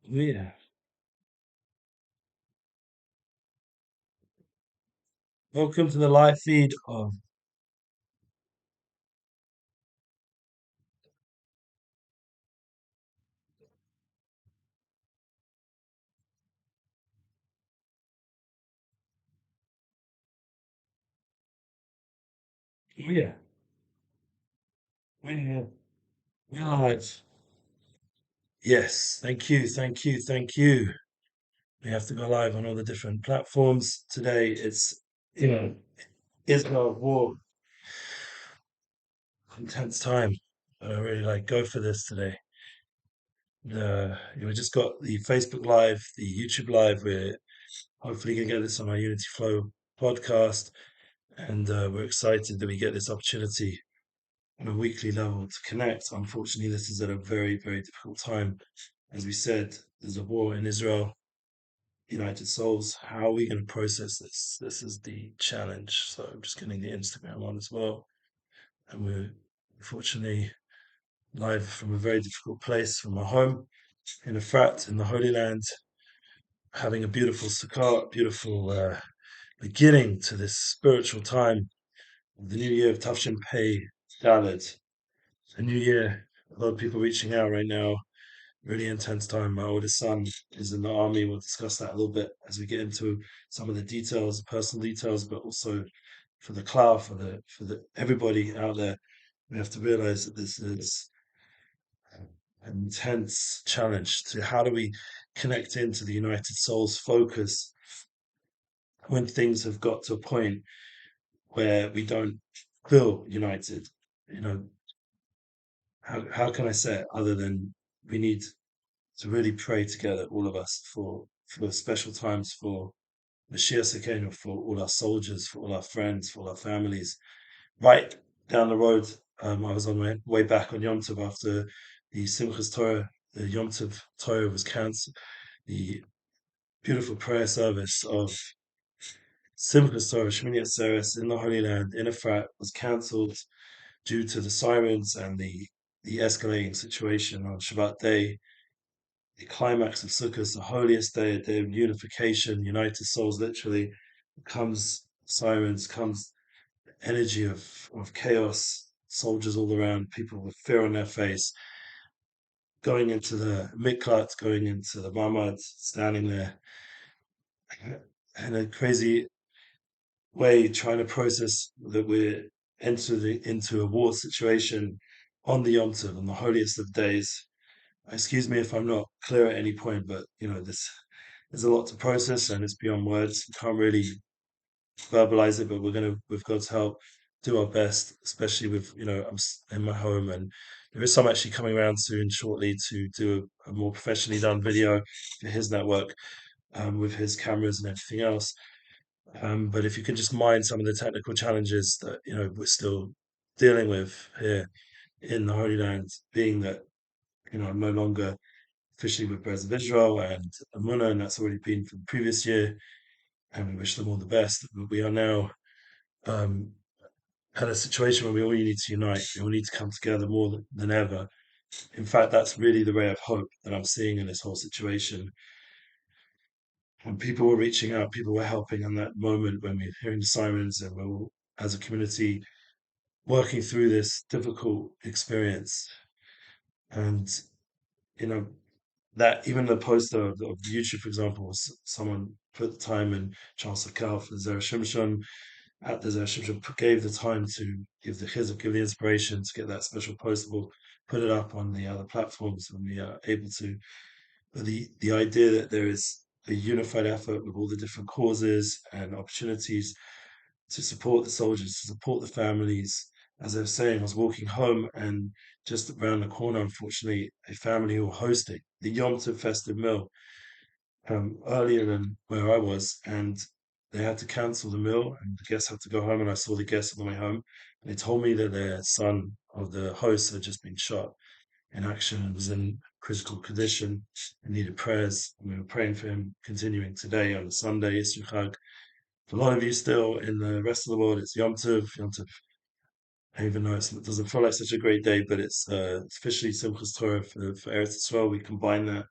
Yeah. Welcome to the live feed of yeah. We're here. We're live. Yes. Thank you. Thank you. Thank you. We have to go live on all the different platforms today. It's you know Israel war intense time. I really like go for this today. We just got the Facebook Live, the YouTube Live. We're hopefully gonna get this on our Unity Flow podcast, and we're excited that we get this opportunity on a weekly level to connect. Unfortunately, this is at a very, very difficult time. As we said, there's a war in Israel, United Souls. How are we going to process this? This is the challenge. So I'm just getting the Instagram on as well. And we're unfortunately live from a very difficult place, from our home in Efrat in the Holy Land, having a beautiful Sakkal, beautiful beginning to this spiritual time of the new year of Tafshin Pei Dalet. A new year, a lot of people reaching out right now. Really intense time. My oldest son is in the army. We'll discuss that a little bit as we get into some of the details, personal details, but also for the cloud, for the everybody out there. We have to realize that this is an intense challenge to how do we connect into the United Souls focus when things have got to a point where we don't feel united. You know, how can I say it other than we need to really pray together, all of us, for special times for Mashiach Sekenu, for all our soldiers, for all our friends, for all our families. Right down the road, I was on my way back on Yom Tov after the Simchas Torah, the Yom Tov Torah was cancelled. The beautiful prayer service of Simchas Torah, Shmini Atzeres in the Holy Land, in Efrat, was cancelled due to the sirens and the escalating situation on Shabbat day, the climax of Sukkot, the holiest day, a day of unification, united souls, literally, comes sirens, comes energy of chaos, soldiers all around, people with fear on their face, going into the miklat, going into the mamad, standing there, in a crazy way, trying to process that we're into a war situation on the Yom Tov, on the holiest of days. Excuse me if I'm not clear at any point, but this there's a lot to process and it's beyond words. We can't really verbalize it, but we're gonna, with God's help, do our best. Especially with in my home, and there is some actually coming around soon, shortly, to do a more professionally done video for his network, with his cameras and everything else. But if you can just mind some of the technical challenges that we're still dealing with here in the Holy Land, being that I'm no longer officially with Bears of Israel and Amunna, and that's already been for the previous year, and we wish them all the best. But we are now um, at a situation where we all need to unite. We all need to come together more than ever. In fact, that's really the ray of hope that I'm seeing in this whole situation. When people were reaching out, people were helping in that moment when we were hearing the sirens, and we're all, as a community, working through this difficult experience. And you know that even the poster of YouTube, for example, someone put the time in Charles Sakkal for the Zera Shimshon at the Zera Shimshon, gave the time to give the hizuk, give the inspiration to get that special post. We'll put it up on the other platforms when we are able to. But the idea that there is a unified effort with all the different causes and opportunities to support the soldiers, to support the families. As I was saying, I was walking home, and just around the corner, unfortunately, a family who were hosting the Yom Tov festive meal earlier than where I was, and they had to cancel the meal, and the guests had to go home. And I saw the guests on the way home, and they told me that their son of the host had just been shot in action and was in critical condition and needed prayers. And we were praying for him, continuing today on a Sunday, Yisroel. For a lot of you still in the rest of the world, it's Yom Tov. Yom Tov, even though it doesn't feel like such a great day, but it's officially Simchas Torah for Eretz Yisrael. We combine that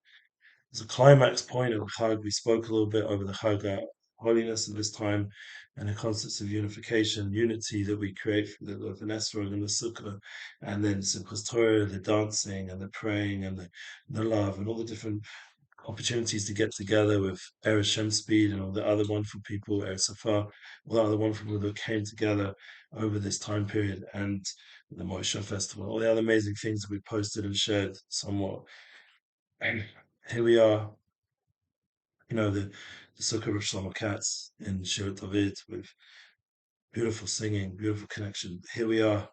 It's a climax point of the Chag. We spoke a little bit over the Chag holiness of this time and the concepts of unification, unity that we create from the Nesrog and the Sukkah, and then Simchas Torah, the dancing and the praying and the love and all the different opportunities to get together with Eretz Shem Speed and all the other wonderful people, Eretz Safar, all the other wonderful people that came together over this time period, and the Moshe Festival, all the other amazing things that we posted and shared somewhat. And here we are, the Sukkah of Shlomo Katz in Shir David with beautiful singing, beautiful connection. Here we are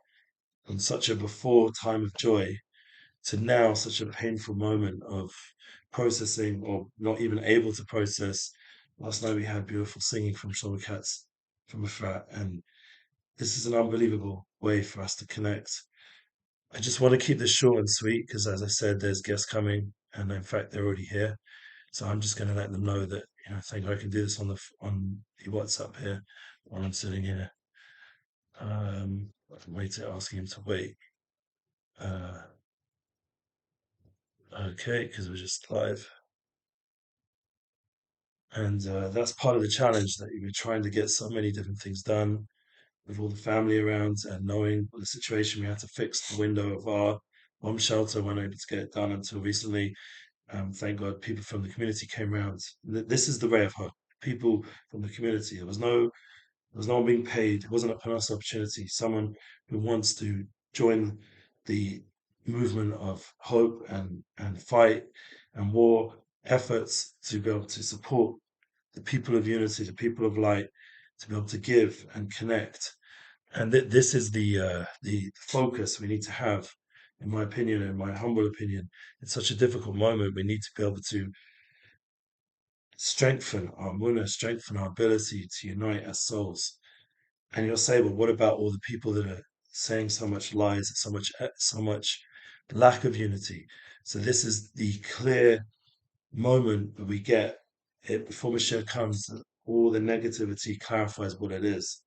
from such a before time of joy to now such a painful moment of processing or not even able to process. Last night we had beautiful singing from Shlomo Katz from Efrat, and this is an unbelievable way for us to connect. I just want to keep this short and sweet because, as I said, there's guests coming, and in fact, they're already here. So I'm just going to let them know that thank God I can do this on the WhatsApp here while I'm sitting here. I can wait to asking him to wait. Uh, okay, because we're just live. And that's part of the challenge that we're trying to get so many different things done with all the family around and knowing the situation. We had to fix the window of our bomb shelter. We're not able to get it done until recently. Thank God people from the community came around. This is the ray of hope. People from the community. There was no one being paid. It wasn't a Panos opportunity. Someone who wants to join the movement of hope and fight and war efforts to be able to support the people of unity, the people of light, to be able to give and connect. And this is the focus we need to have, in my opinion, in my humble opinion. In such a difficult moment, we need to be able to strengthen our munah, strengthen our ability to unite as souls. And you'll say, well, what about all the people that are saying so much lies, so much lack of unity? So this is the clear moment that we get it before Mashiach comes, that all the negativity clarifies what it is,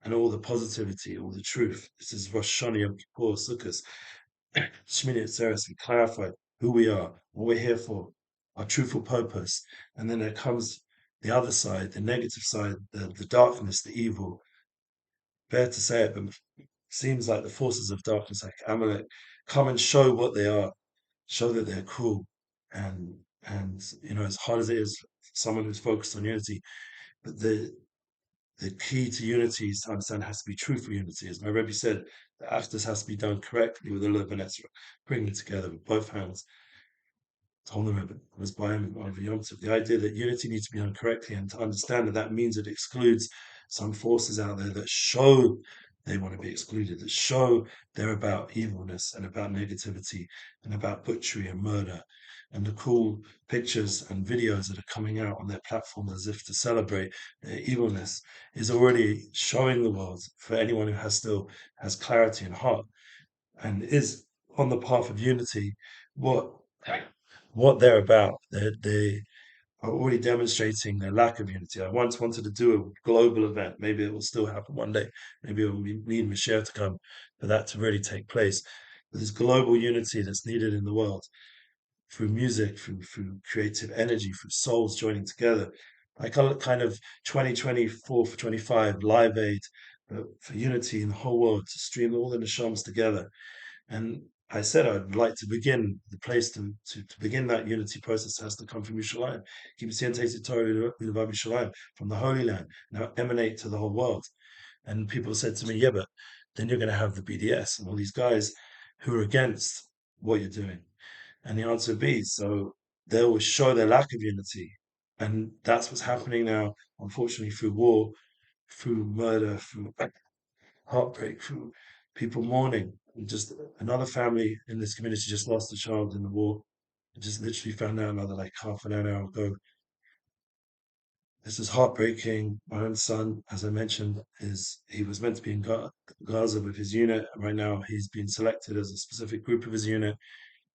and all the positivity, all the truth. This is Rosh Hashanah, Yom Kippur, Sukkot, Shmini Atzeres. We clarify who we are, what we're here for, our truthful purpose, and then there comes the other side, the negative side, the darkness, the evil. Fair to say it, but it seems like the forces of darkness, like Amalek, come and show what they are, show that they're cruel, and as hard as it is for someone who's focused on unity, but the key to unity is to understand it has to be truthful unity. As my Rebbe said, the achdus has to be done correctly with the love and Ezra, bringing it together with both hands. Told the Rebbe was by him on Yom Tov. The idea that unity needs to be done correctly, and to understand that that means it excludes some forces out there that show they want to be excluded, that show they're about evilness and about negativity and about butchery and murder. And the cool pictures and videos that are coming out on their platform as if to celebrate their evilness is already showing the world, for anyone who has clarity in heart and is on the path of unity, what what they're about. They are already demonstrating their lack of unity. I once wanted to do a global event. Maybe it will still happen one day. Maybe it will need Mashiach to come for that to really take place. But there's global unity that's needed in the world through music, through creative energy, through souls joining together. Like a kind of 2024 for 25 live aid, but for unity in the whole world, to stream all the neshamas together. And I said I'd like to begin the place to begin that unity process has to come from Yerushalayim. From the Holy Land, now emanate to the whole world. And people said to me, yeah, but then you're going to have the BDS and all these guys who are against what you're doing. And the answer would be, so they will show their lack of unity. And that's what's happening now, unfortunately, through war, through murder, through heartbreak, through people mourning. And just another family in this community just lost a child in the war. I just literally found out another like half an hour ago. This is heartbreaking. My own son, as I mentioned, he was meant to be in Gaza with his unit. Right now, he's been selected as a specific group of his unit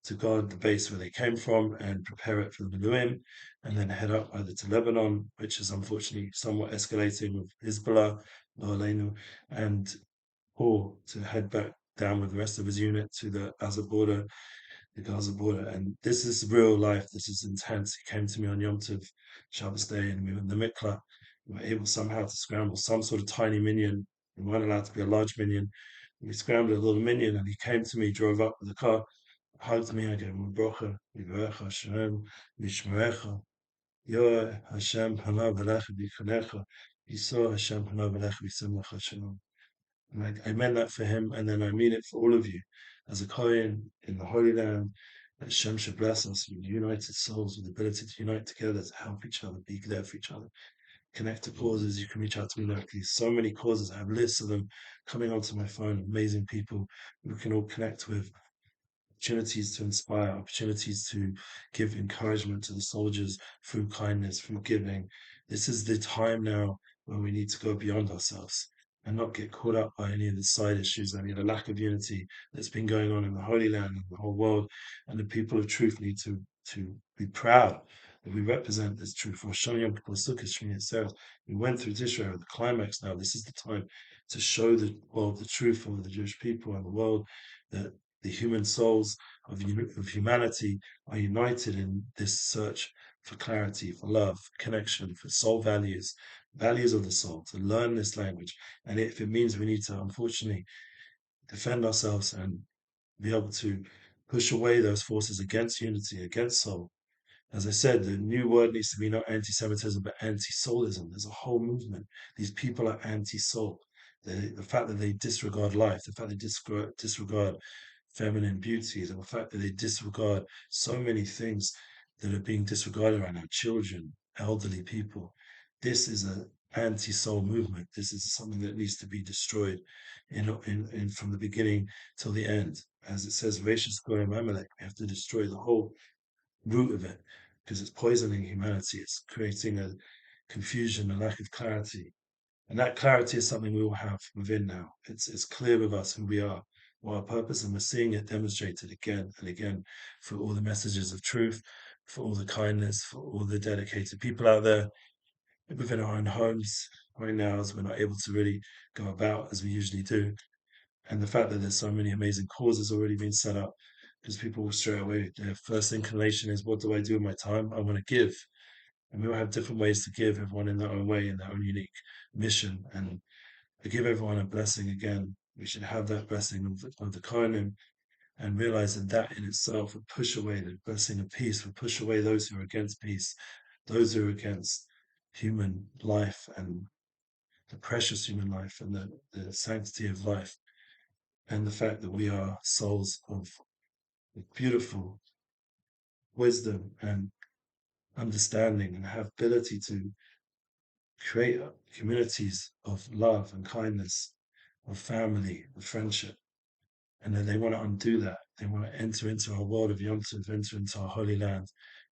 to guard the base where they came from and prepare it for the Miluim, and then head up either to Lebanon, which is unfortunately somewhat escalating with Hezbollah, Lo Aleinu, and or to head back down with the rest of his unit to the Gaza border. the Gaza border. And this is real life. This is intense. He came to me on Yom Tov, Shabbos Day, and we were in the mikla. We were able somehow to scramble some sort of tiny minion. We weren't allowed to be a large minion. We scrambled a little minion, and he came to me, drove up with the car, hugged me, I gave him a bracha, Yivarecha Hashem, Yishmerecha, Yoah Hashem, Hanav Alecha B'Yichanecha, Yisor Hashem, Hanav Alecha B'Simlecha Shalom. And I meant that for him, and then I mean it for all of you. As a Kohen in the Holy Land, that Hashem should bless us with united souls, with the ability to unite together, to help each other, be there for each other, connect to causes. You can reach out to me directly. So many causes. I have lists of them coming onto my phone, amazing people we can all connect with, opportunities to inspire, opportunities to give encouragement to the soldiers through kindness, through giving. This is the time now when we need to go beyond ourselves and not get caught up by any of the side issues. I mean, the lack of unity that's been going on in the Holy Land and the whole world, and the people of truth need to be proud that we represent this truth. For Hashem Yom Kippur Sukkot Shmini Atzeres, we went through Tishrei, the climax now. This is the time to show the world the truth of the Jewish people and the world, that the human souls of humanity are united in this search for clarity, for love, connection, for soul values, values of the soul, to learn this language. And if it means we need to, unfortunately, defend ourselves and be able to push away those forces against unity, against soul. As I said, the new word needs to be not anti-Semitism, but anti-soulism. There's a whole movement. These people are anti-soul. The fact that they disregard life, the fact they disregard feminine beauty, the fact that they disregard so many things that are being disregarded right now, children, elderly people. This is an anti-soul movement. This is something that needs to be destroyed in from the beginning till the end. As it says, Rashis Goyim Amalek, we have to destroy the whole root of it because it's poisoning humanity. It's creating a confusion, a lack of clarity. And that clarity is something we all have within now. It's clear with us who we are, what our purpose, and we're seeing it demonstrated again and again for all the messages of truth, for all the kindness, for all the dedicated people out there within our own homes right now, as we're not able to really go about as we usually do. And the fact that there's so many amazing causes already being set up, because people will straight away, their first inclination is, what do I do with my time? I want to give. And we all have different ways to give, everyone in their own way, in their own unique mission. And I give everyone a blessing again. We should have that blessing of the Kohanim and realize that that in itself would push away the blessing of peace, would push away those who are against peace, those who are against human life and the precious human life and the sanctity of life, and the fact that we are souls of beautiful wisdom and understanding and have ability to create communities of love and kindness, of family, of friendship. And then they want to undo that. They want to enter into our world of Yom Tov, enter into our holy land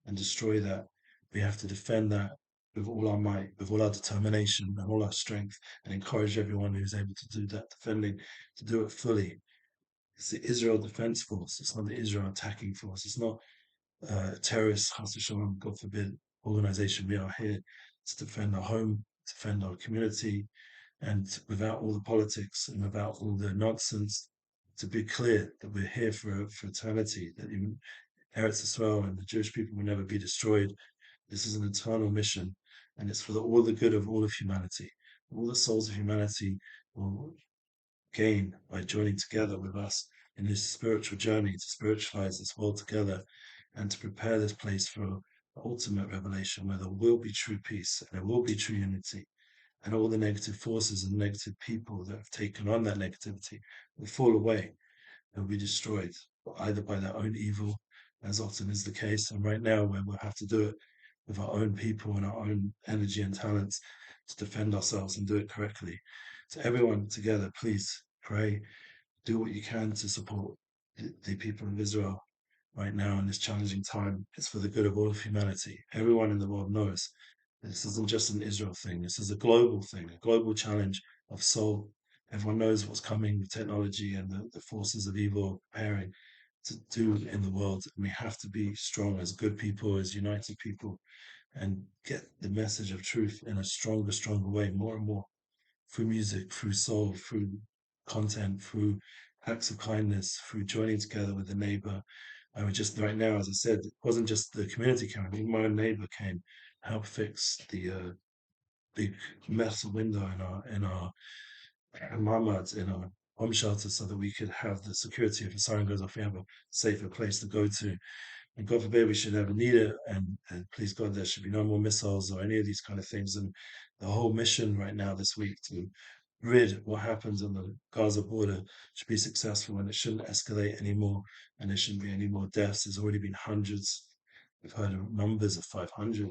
and destroy that. We have to defend that with all our might, with all our determination and all our strength, and encourage everyone who's able to do that defending to do it fully. It's the Israel Defense Force. It's not the Israel attacking force. It's not terrorist, God forbid, organization. We are here to defend our home, defend our community, and without all the politics and without all the nonsense, to be clear that we're here for eternity, that Eretz Israel and the Jewish people will never be destroyed. This is an eternal mission, and it's for all the good of all of humanity. All the souls of humanity will gain by joining together with us in this spiritual journey to spiritualize this world together and to prepare this place for ultimate revelation where there will be true peace and there will be true unity, and all the negative forces and negative people that have taken on that negativity will fall away and be destroyed, either by their own evil, as often is the case, and right now where we'll have to do it with our own people and our own energy and talents to defend ourselves and do it correctly. So everyone together, please pray, do what you can to support the people of Israel right now in this challenging time. It's for the good of all of humanity. Everyone in the world knows this isn't just an Israel thing. This is a global thing, a global challenge of soul. Everyone knows what's coming with technology and the forces of evil preparing to do in the world. And we have to be strong as good people, as united people, and get the message of truth in a stronger, stronger way, more and more, through music, through soul, through content, through acts of kindness, through joining together with a neighbor, I was just right now, as I said, it wasn't just the community came. I mean, my neighbour came, helped fix the big metal window in my muds in our home shelter so that we could have the security if a siren goes off, we have a safer place to go to. And God forbid we should ever need it. And please God, there should be no more missiles or any of these kind of things. And the whole mission right now this week to rid what happens on the Gaza border should be successful and it shouldn't escalate anymore. And there shouldn't be any more deaths. There's already been hundreds. We've heard of numbers of 500,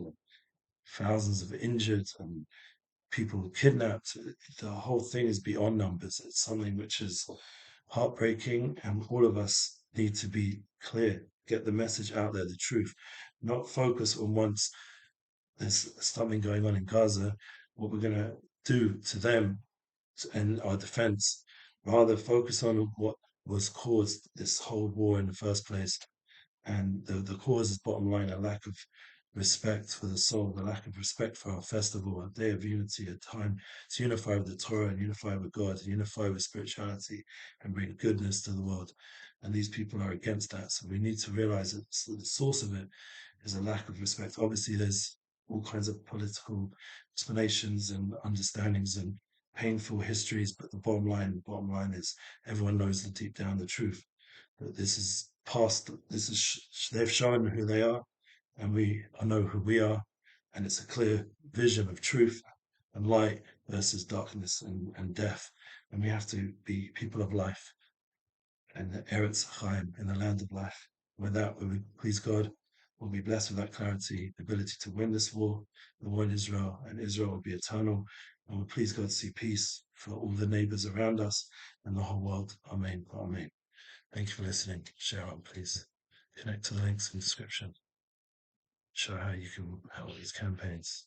thousands of injured, and people kidnapped. The whole thing is beyond numbers. It's something which is heartbreaking, and all of us need to be clear, get the message out there, the truth, not focus on once there's something going on in Gaza, what we're going to do to them and our defense, rather focus on what was caused this whole war in the first place. And the cause is bottom line a lack of respect for the soul, the lack of respect for our festival, a day of unity, a time to unify with the Torah and unify with God, and unify with spirituality and bring goodness to the world. And these people are against that. So we need to realize that the source of it is a lack of respect. Obviously, there's all kinds of political explanations and understandings and painful histories, but the bottom line is everyone knows the deep down the truth. That this is past, this is, they've shown who they are, and we know who we are, and it's a clear vision of truth and light versus darkness and death. And we have to be people of life and the Eretz Chaim in the land of life. With that, we would please God, we'll be blessed with that clarity, the ability to win this war, the war in Israel, and Israel will be eternal. And we'll please God see peace for all the neighbors around us and the whole world. Amen. Amen. Thank you for listening. Share out, please. Connect to the links in the description. Show how you can help these campaigns.